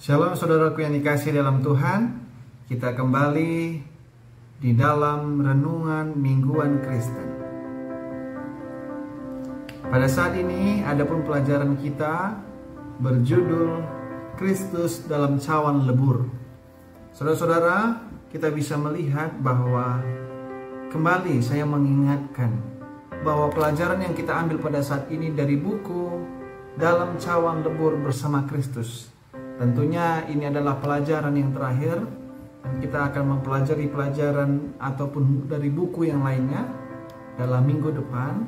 Shalom saudaraku yang dikasihi dalam Tuhan. Kita kembali di dalam renungan mingguan Kristen. Pada saat ini adapun pelajaran kita berjudul Kristus dalam cawan lebur. Saudara-saudara, kita bisa melihat bahwa kembali saya mengingatkan bahwa pelajaran yang kita ambil pada saat ini dari buku Dalam Cawan Lebur Bersama Kristus. Tentunya ini adalah pelajaran yang terakhir dan kita akan mempelajari pelajaran ataupun dari buku yang lainnya dalam minggu depan.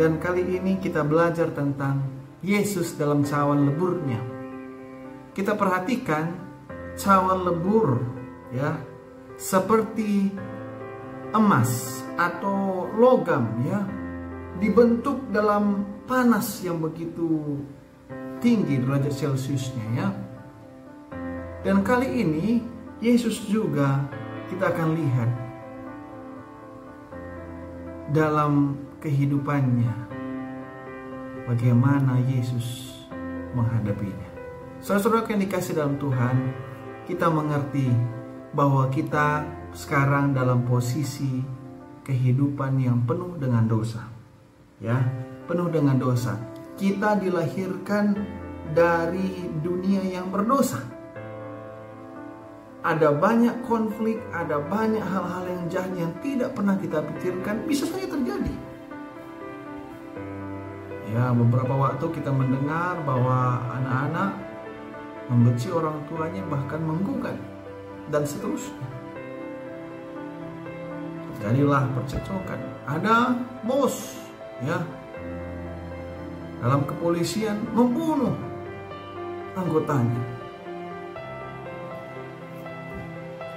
Dan kali ini kita belajar tentang Yesus dalam cawan leburnya. Kita perhatikan cawan lebur ya, seperti emas atau logam ya, dibentuk dalam panas yang begitu tinggi derajat Celciusnya ya. Dan kali ini Yesus juga kita akan lihat dalam kehidupannya bagaimana Yesus menghadapinya. Saudara-saudara yang dikasih dalam Tuhan, kita mengerti bahwa kita sekarang dalam posisi kehidupan yang penuh dengan dosa. Ya, penuh dengan dosa. Kita dilahirkan dari dunia yang berdosa. Ada banyak konflik, ada banyak hal-hal yang jahat yang tidak pernah kita pikirkan bisa saja terjadi. Ya, beberapa waktu kita mendengar bahwa anak-anak membenci orang tuanya, bahkan menggugat dan seterusnya. Jadilah percekcokan. Ada bos ya dalam kepolisian membunuh anggotanya.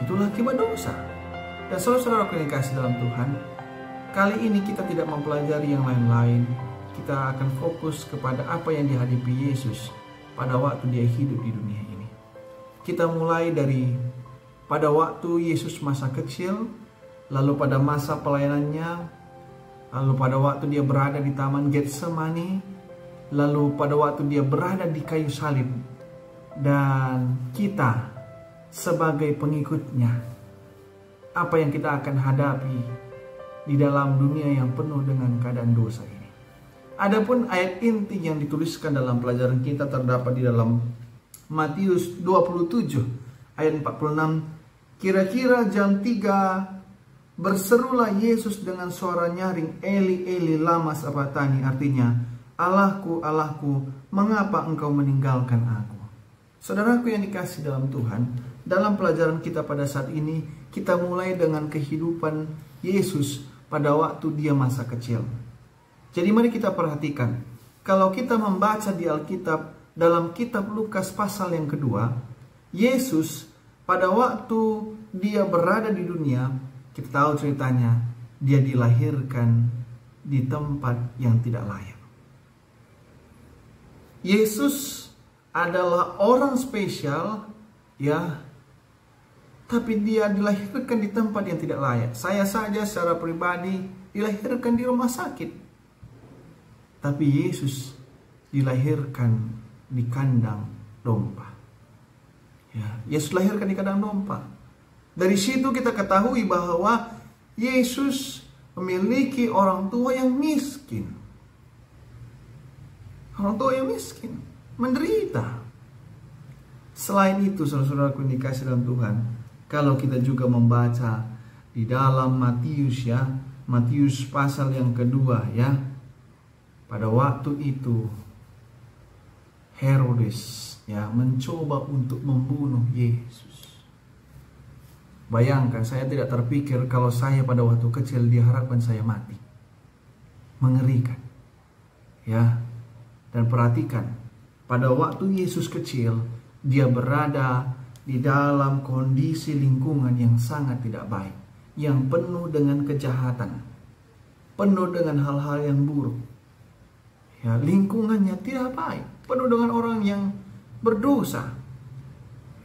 Itulah akibat dosa. Dan saudara-saudara yang dikasihi dalam Tuhan, kali ini kita tidak mempelajari yang lain-lain. Kita akan fokus kepada apa yang dihadapi Yesus pada waktu dia hidup di dunia ini. Kita mulai dari pada waktu Yesus masa kecil, lalu pada masa pelayanannya, lalu pada waktu dia berada di Taman Getsemani, lalu pada waktu dia berada di kayu salib, dan kita sebagai pengikutnya, apa yang kita akan hadapi di dalam dunia yang penuh dengan keadaan dosa ini. Adapun ayat inti yang dituliskan dalam pelajaran kita terdapat di dalam Matius 27 ayat 46. Kira-kira jam 3 berserulah Yesus dengan suara nyaring, Eli Eli lama sabachthani, artinya Allahku, Allahku, mengapa engkau meninggalkan aku? Saudaraku yang dikasihi dalam Tuhan, dalam pelajaran kita pada saat ini, kita mulai dengan kehidupan Yesus pada waktu dia masa kecil. Jadi mari kita perhatikan, kalau kita membaca di Alkitab, dalam kitab Lukas pasal yang kedua, Yesus pada waktu dia berada di dunia, kita tahu ceritanya, dia dilahirkan di tempat yang tidak layak. Yesus adalah orang spesial ya, tapi dia dilahirkan di tempat yang tidak layak. Saya saja secara pribadi dilahirkan di rumah sakit, tapi Yesus dilahirkan di kandang domba. Ya, Yesus dilahirkan di kandang domba. Dari situ kita ketahui bahwa Yesus memiliki orang tua yang miskin. Orang tua yang miskin, menderita. Selain itu, saudara-saudaraku yang dikasihi dalam Tuhan, kalau kita juga membaca di dalam Matius ya, Matius pasal yang kedua ya, pada waktu itu Herodes ya mencoba untuk membunuh Yesus. Bayangkan, saya tidak terpikir kalau saya pada waktu kecil diharapkan saya mati. Mengerikan ya. Dan perhatikan, pada waktu Yesus kecil, dia berada di dalam kondisi lingkungan yang sangat tidak baik, yang penuh dengan kejahatan, penuh dengan hal-hal yang buruk. Ya, lingkungannya tidak baik, penuh dengan orang yang berdosa.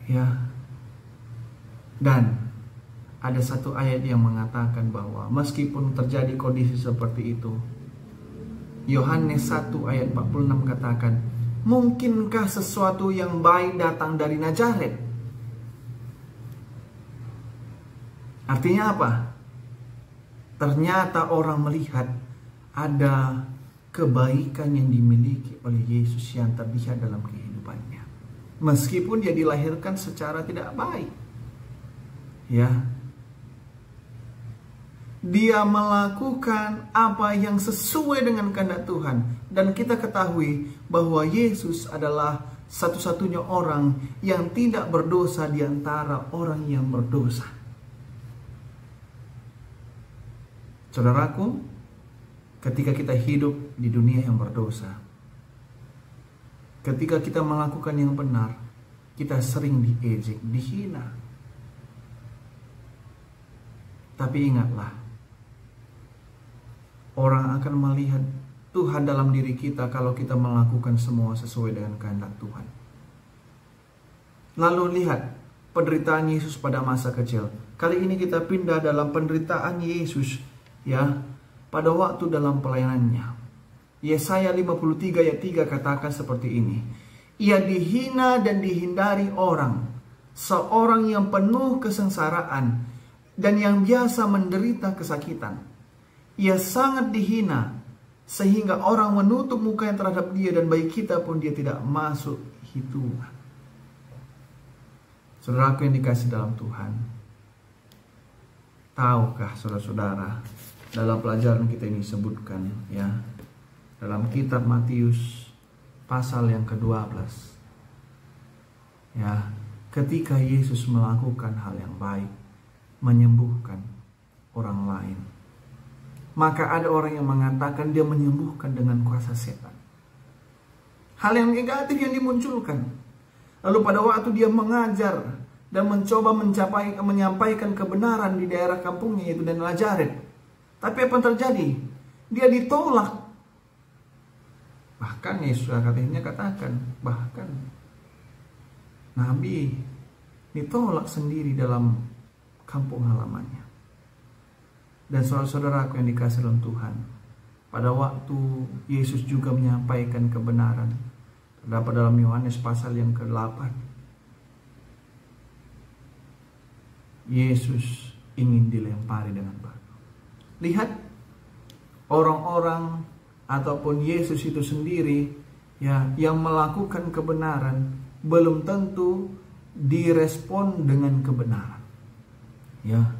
Ya. Dan ada satu ayat yang mengatakan bahwa meskipun terjadi kondisi seperti itu, Yohanes 1 ayat 46 katakan, Mungkinkah sesuatu yang baik datang dari Nazaret? Artinya apa? Ternyata orang melihat ada kebaikan yang dimiliki oleh Yesus yang terlihat dalam kehidupannya. Meskipun dia dilahirkan secara tidak baik. Ya. Dia melakukan apa yang sesuai dengan kehendak Tuhan. Dan kita ketahui bahwa Yesus adalah satu-satunya orang yang tidak berdosa di antara orang yang berdosa. Saudaraku, ketika kita hidup di dunia yang berdosa, ketika kita melakukan yang benar, kita sering diejek, dihina. Tapi ingatlah, orang akan melihat Tuhan dalam diri kita kalau kita melakukan semua sesuai dengan kehendak Tuhan. Lalu lihat penderitaan Yesus pada masa kecil. Kali ini kita pindah dalam penderitaan Yesus, ya, pada waktu dalam pelayanannya. Yesaya 53 ayat 3 katakan seperti ini. Ia dihina dan dihindari orang, seorang yang penuh kesengsaraan dan yang biasa menderita kesakitan. Ia sangat dihina sehingga orang menutup mukanya terhadap dia, dan bagi kita pun dia tidak masuk hitungan. Saudaraku yang dikasih dalam Tuhan, tahukah saudara-saudara, dalam pelajaran kita ini sebutkan, ya, dalam kitab Matius pasal yang ke-12, ya, ketika Yesus melakukan hal yang baik, menyembuhkan orang lain, maka ada orang yang mengatakan dia menyembuhkan dengan kuasa setan. Hal yang negatif yang dimunculkan. Lalu pada waktu dia mengajar dan mencoba menyampaikan kebenaran di daerah kampungnya, yaitu dan Nazaret, tapi apa yang terjadi? Dia ditolak. Bahkan Yesus katanya katakan, bahkan Nabi ditolak sendiri dalam kampung halamannya. Dan saudara-saudaraku yang dikasihi dalam Tuhan, pada waktu Yesus juga menyampaikan kebenaran, terdapat dalam Yohanes pasal yang ke-8, Yesus ingin dilempari dengan batu. Lihat, orang-orang ataupun Yesus itu sendiri, ya, yang melakukan kebenaran belum tentu direspon dengan kebenaran. Ya,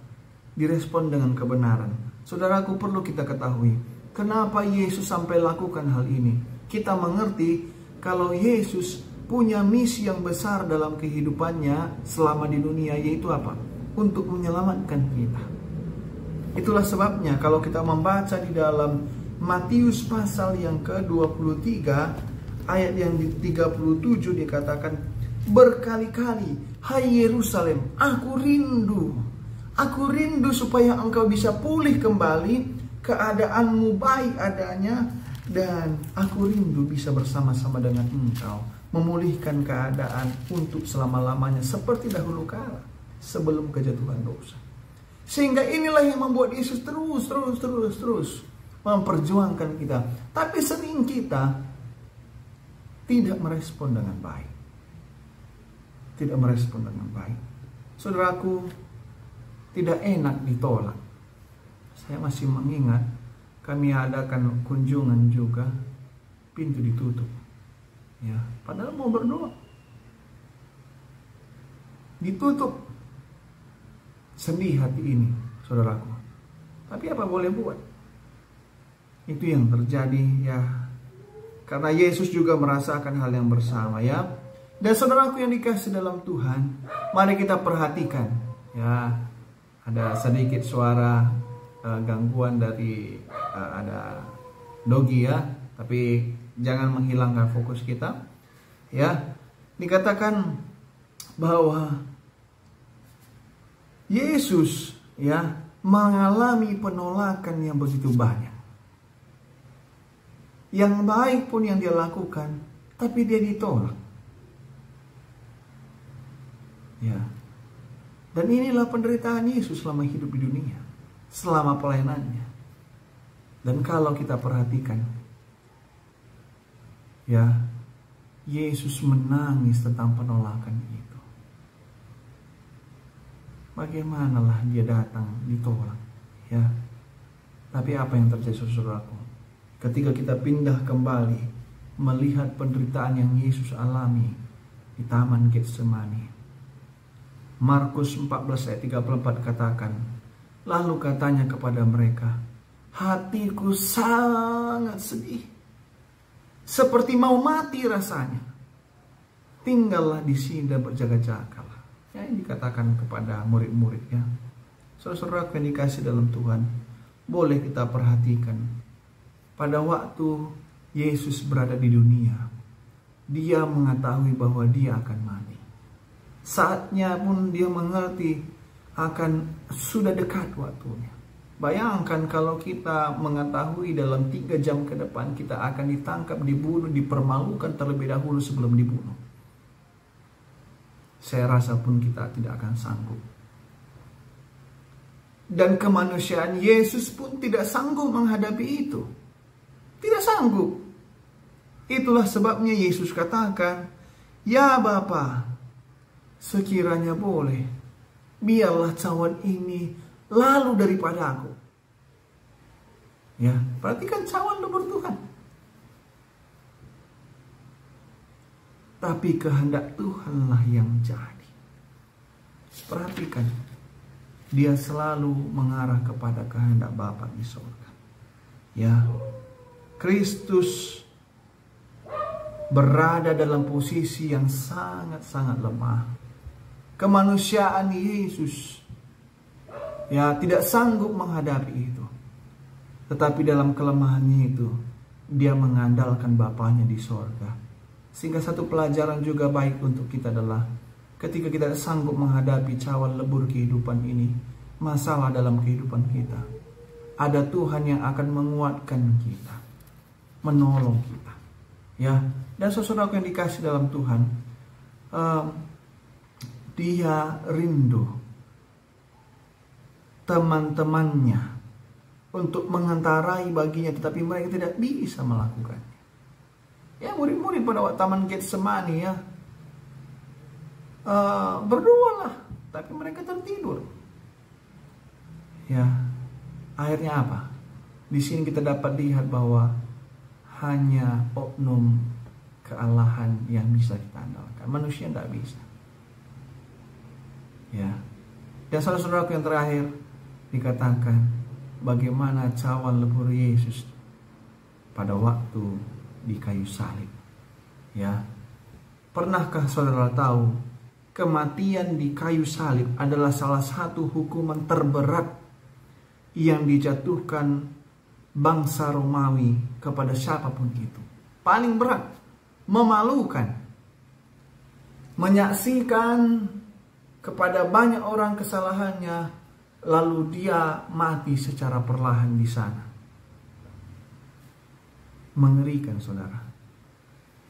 direspon dengan kebenaran. Saudaraku, perlu kita ketahui kenapa Yesus sampai lakukan hal ini. Kita mengerti kalau Yesus punya misi yang besar dalam kehidupannya selama di dunia, yaitu apa? Untuk menyelamatkan kita. Itulah sebabnya kalau kita membaca di dalam Matius pasal yang ke-23 ayat yang di-37 dikatakan, berkali-kali, hai Yerusalem, aku rindu supaya engkau bisa pulih kembali, keadaanmu baik adanya, dan aku rindu bisa bersama-sama dengan engkau memulihkan keadaan untuk selama-lamanya seperti dahulu kala sebelum kejatuhan dosa. Sehingga inilah yang membuat Yesus terus memperjuangkan kita. Tapi sering kita tidak merespon dengan baik. Tidak merespon dengan baik. Saudaraku, tidak enak ditolak. Saya masih mengingat kami adakan kunjungan juga, pintu ditutup. Ya, padahal mau berdoa. Ditutup. Sedih hati ini, saudaraku. Tapi apa boleh buat? Itu yang terjadi, ya. Karena Yesus juga merasakan hal yang bersama, ya. Dan saudaraku yang dikasih dalam Tuhan, mari kita perhatikan, ya. Ada sedikit suara gangguan dari ada dogi, ya. Tapi jangan menghilangkan fokus kita, ya. Dikatakan bahwa Yesus, ya, mengalami penolakan yang begitu banyak. Yang baik pun yang dia lakukan, tapi dia ditolak. Ya. Dan inilah penderitaan Yesus selama hidup di dunia, selama pelayanannya. Dan kalau kita perhatikan, ya, Yesus menangis tentang penolakan itu. Bagaimanalah dia datang ditolak, ya. Tapi apa yang terjadi, saudaraku? Ketika kita pindah kembali melihat penderitaan yang Yesus alami di Taman Getsemani. Markus 14 ayat 34 katakan, lalu katanya kepada mereka, hatiku sangat sedih, seperti mau mati rasanya. Tinggallah di sini dan berjaga-jagalah. Ya, ini dikatakan kepada murid-muridnya. Saudara-saudara yang dikasih dalam Tuhan, boleh kita perhatikan pada waktu Yesus berada di dunia, dia mengetahui bahwa dia akan mati. Saatnya pun dia mengerti akan sudah dekat waktunya. Bayangkan kalau kita mengetahui dalam 3 jam ke depan kita akan ditangkap, dibunuh, dipermalukan terlebih dahulu sebelum dibunuh. Saya rasa pun kita tidak akan sanggup. Dan kemanusiaan Yesus pun tidak sanggup menghadapi itu. Tidak sanggup. Itulah sebabnya Yesus katakan, ya Bapa, sekiranya boleh, biarlah cawan ini lalu daripada aku. Ya, perhatikan cawan lebur Tuhan. Tapi kehendak Tuhanlah yang jadi. Perhatikan, dia selalu mengarah kepada kehendak Bapa di surga. Ya, Kristus berada dalam posisi yang sangat-sangat lemah. Kemanusiaan Yesus ya tidak sanggup menghadapi itu. Tetapi dalam kelemahannya itu, dia mengandalkan Bapanya di sorga. Sehingga satu pelajaran juga baik untuk kita adalah ketika kita sanggup menghadapi cawan lebur kehidupan ini, masalah dalam kehidupan kita, ada Tuhan yang akan menguatkan kita, menolong kita. Ya, dan saudara yang dikasih dalam Tuhan, dia rindu teman-temannya untuk mengantarai baginya, tetapi mereka tidak bisa melakukannya. Ya, murid-murid pada waktu Taman Getsemani ya, berdoalah, tapi mereka tertidur. Ya, akhirnya apa? Di sini kita dapat lihat bahwa hanya oknum kealahan yang bisa kita andalkan. Manusia tidak bisa. Ya. Dan saudara-saudaraku yang terakhir dikatakan bagaimana cawan lebur Yesus pada waktu di kayu salib. Ya. Pernahkah saudara tahu kematian di kayu salib adalah salah satu hukuman terberat yang dijatuhkan bangsa Romawi kepada siapapun itu. Paling berat, memalukan, menyaksikan kepada banyak orang kesalahannya, lalu dia mati secara perlahan di sana. Mengerikan, saudara.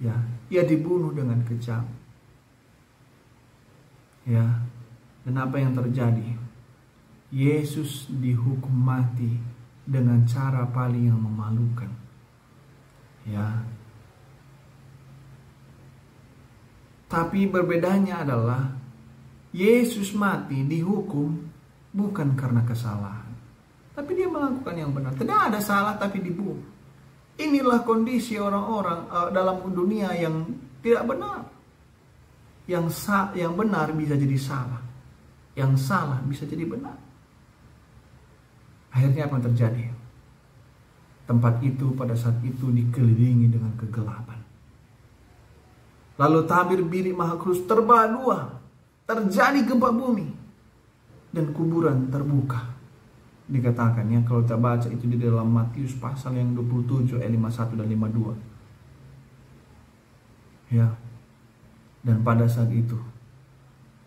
Ya, ia dibunuh dengan kejam. Ya, dan apa yang terjadi? Yesus dihukum mati dengan cara paling yang memalukan. Ya. Tapi berbedanya adalah Yesus mati dihukum bukan karena kesalahan, tapi dia melakukan yang benar. Tidak ada salah tapi dibunuh. Inilah kondisi orang-orang dalam dunia yang tidak benar. Yang benar bisa jadi salah, yang salah bisa jadi benar. Akhirnya apa yang terjadi? Tempat itu pada saat itu dikelilingi dengan kegelapan. Lalu tabir bilik Maha Kudus terbelah dua, terjadi gempa bumi, dan kuburan terbuka. Dikatakan ya, kalau kita baca itu di dalam Matius pasal yang 27 ayat 51 dan 52. Ya. Dan pada saat itu,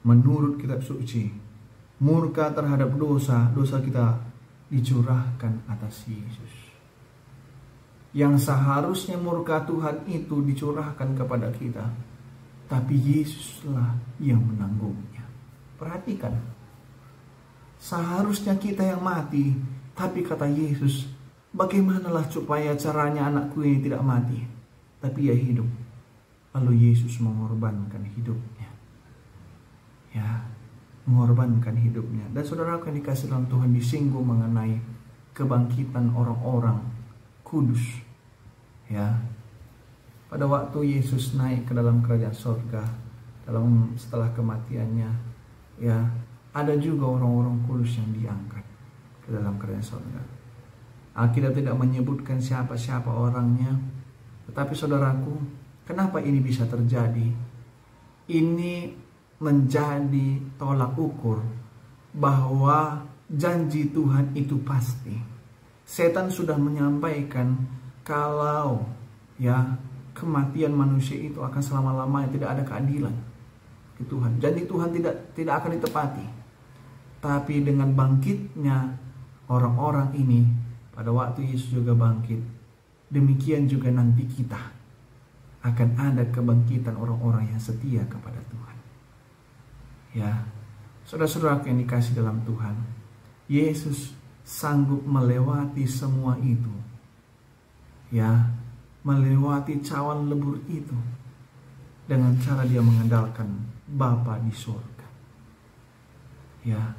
menurut kitab suci, murka terhadap dosa kita dicurahkan atas Yesus. Yang seharusnya murka Tuhan itu dicurahkan kepada kita, tapi Yesuslah yang menanggungnya. Perhatikan, seharusnya kita yang mati, tapi kata Yesus, bagaimanalah supaya caranya anakku ini tidak mati, tapi ia hidup. lalu Yesus mengorbankan hidupnya. Ya, mengorbankan hidupnya. Dan saudara yang dikasih dalam Tuhan, disinggung mengenai kebangkitan orang-orang kudus. Ya, pada waktu Yesus naik ke dalam kerajaan surga, setelah kematiannya, ya, ada juga orang-orang kudus yang diangkat ke dalam kerajaan surga. Alkitab tidak menyebutkan siapa-siapa orangnya, tetapi saudaraku, kenapa ini bisa terjadi? Ini menjadi tolak ukur bahwa janji Tuhan itu pasti. Setan sudah menyampaikan kalau ya kematian manusia itu akan selama-lamanya, tidak ada keadilan di Tuhan. Janji Tuhan tidak akan ditepati. Tapi dengan bangkitnya orang-orang ini, pada waktu Yesus juga bangkit, demikian juga nanti kita akan ada kebangkitan orang-orang yang setia kepada Tuhan. Ya, saudara-saudara yang dikasih dalam Tuhan, Yesus sanggup melewati semua itu. Ya, melewati cawan lebur itu dengan cara dia mengandalkan Bapa di surga. Ya,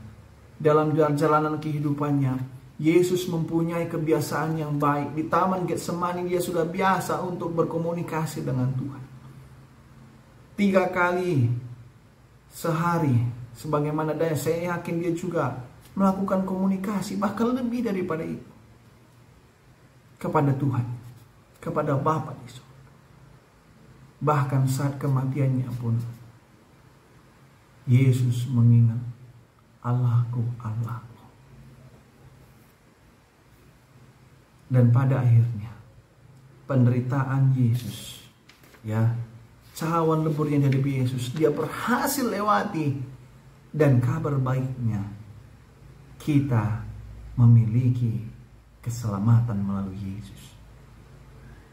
dalam perjalanan kehidupannya, Yesus mempunyai kebiasaan yang baik. Di Taman Getsemani dia sudah biasa untuk berkomunikasi dengan Tuhan. 3 kali sehari, sebagaimana daya, saya yakin dia juga melakukan komunikasi, bahkan lebih daripada itu, kepada Tuhan, kepada Bapa di surga. Bahkan saat kematiannya pun, Yesus mengingat, Allahku, Allahku. Dan pada akhirnya penderitaan Yesus, ya, cawan lebur yang dihadapi Yesus, dia berhasil lewati. Dan kabar baiknya, kita memiliki keselamatan melalui Yesus.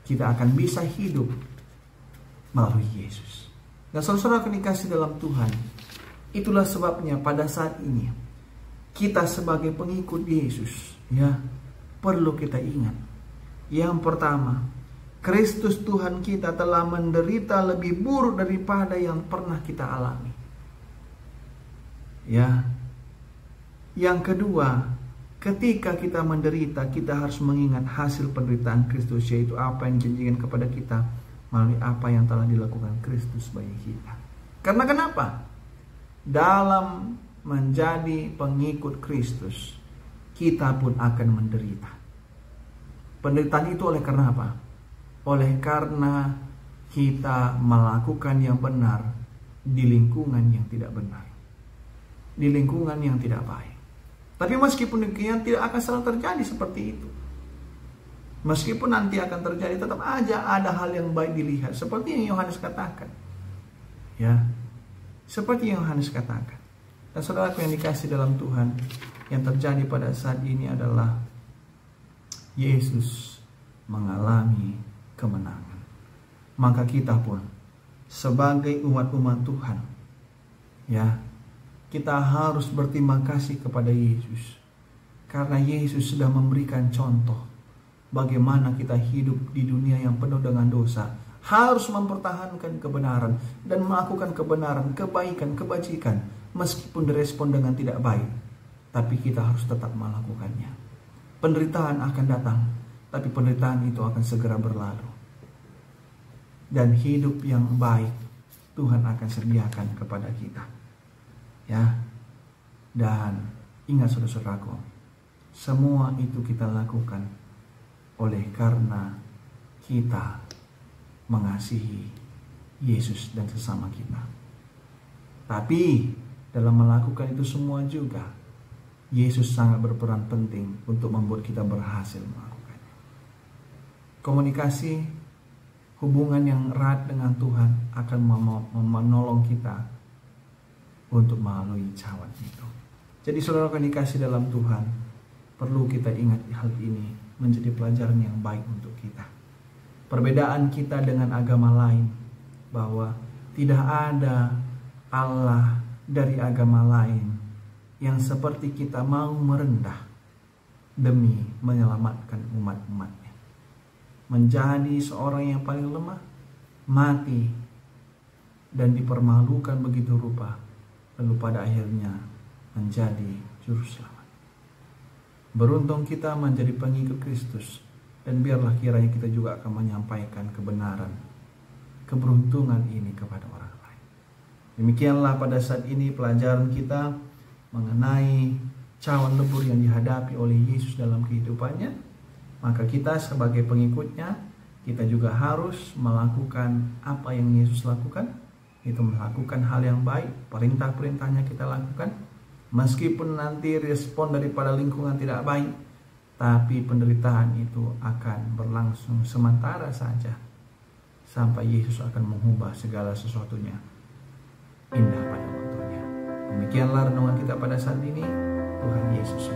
Kita akan bisa hidup melalui Yesus. Dan saudara akan dikasih dalam Tuhan, itulah sebabnya pada saat ini kita sebagai pengikut Yesus, ya, perlu kita ingat. Yang pertama, Kristus Tuhan kita telah menderita lebih buruk daripada yang pernah kita alami. Ya. Yang kedua, ketika kita menderita, kita harus mengingat hasil penderitaan Kristus, yaitu apa yang dijanjikan kepada kita melalui apa yang telah dilakukan Kristus bagi kita. Karena kenapa? Dalam menjadi pengikut Kristus, kita pun akan menderita. Penderitaan itu oleh karena apa? Oleh karena kita melakukan yang benar di lingkungan yang tidak benar, di lingkungan yang tidak baik. Tapi meskipun demikian, tidak akan selalu terjadi seperti itu. Meskipun nanti akan terjadi, tetap aja ada hal yang baik dilihat, seperti yang Yohanes katakan. Ya, seperti yang Yohanes katakan. Dan saudaraku yang dikasih dalam Tuhan, yang terjadi pada saat ini adalah Yesus mengalami kemenangan. Maka kita pun sebagai umat-umat Tuhan, ya, kita harus berterima kasih kepada Yesus. Karena Yesus sudah memberikan contoh bagaimana kita hidup di dunia yang penuh dengan dosa, harus mempertahankan kebenaran dan melakukan kebenaran, kebaikan, kebajikan, meskipun direspon dengan tidak baik, tapi kita harus tetap melakukannya. Penderitaan akan datang, tapi penderitaan itu akan segera berlalu. Dan hidup yang baik Tuhan akan sediakan kepada kita. Ya. Dan ingat saudara-saudaraku, semua itu kita lakukan oleh karena kita mengasihi Yesus dan sesama kita. Tapi dalam melakukan itu semua juga, Yesus sangat berperan penting untuk membuat kita berhasil melakukannya. Komunikasi, hubungan yang erat dengan Tuhan akan menolong kita untuk melalui cawan itu. Jadi saudara yang dikasih dalam Tuhan, perlu kita ingat hal ini menjadi pelajaran yang baik untuk kita. Perbedaan kita dengan agama lain, bahwa tidak ada Allah dari agama lain yang seperti kita mau merendah demi menyelamatkan umat-umatnya. Menjadi seorang yang paling lemah, mati dan dipermalukan begitu rupa, lalu pada akhirnya menjadi juru selamat. Beruntung kita menjadi pengikut Kristus, dan biarlah kiranya kita juga akan menyampaikan kebenaran, keberuntungan ini kepada orang lain. Demikianlah pada saat ini pelajaran kita mengenai cawan lebur yang dihadapi oleh Yesus dalam kehidupannya. Maka kita sebagai pengikutnya, kita juga harus melakukan apa yang Yesus lakukan, itu melakukan hal yang baik, perintah-perintahnya kita lakukan. Meskipun nanti respon daripada lingkungan tidak baik, tapi penderitaan itu akan berlangsung sementara saja, sampai Yesus akan mengubah segala sesuatunya indah pada waktunya. Demikianlah renungan kita pada saat ini. Tuhan Yesus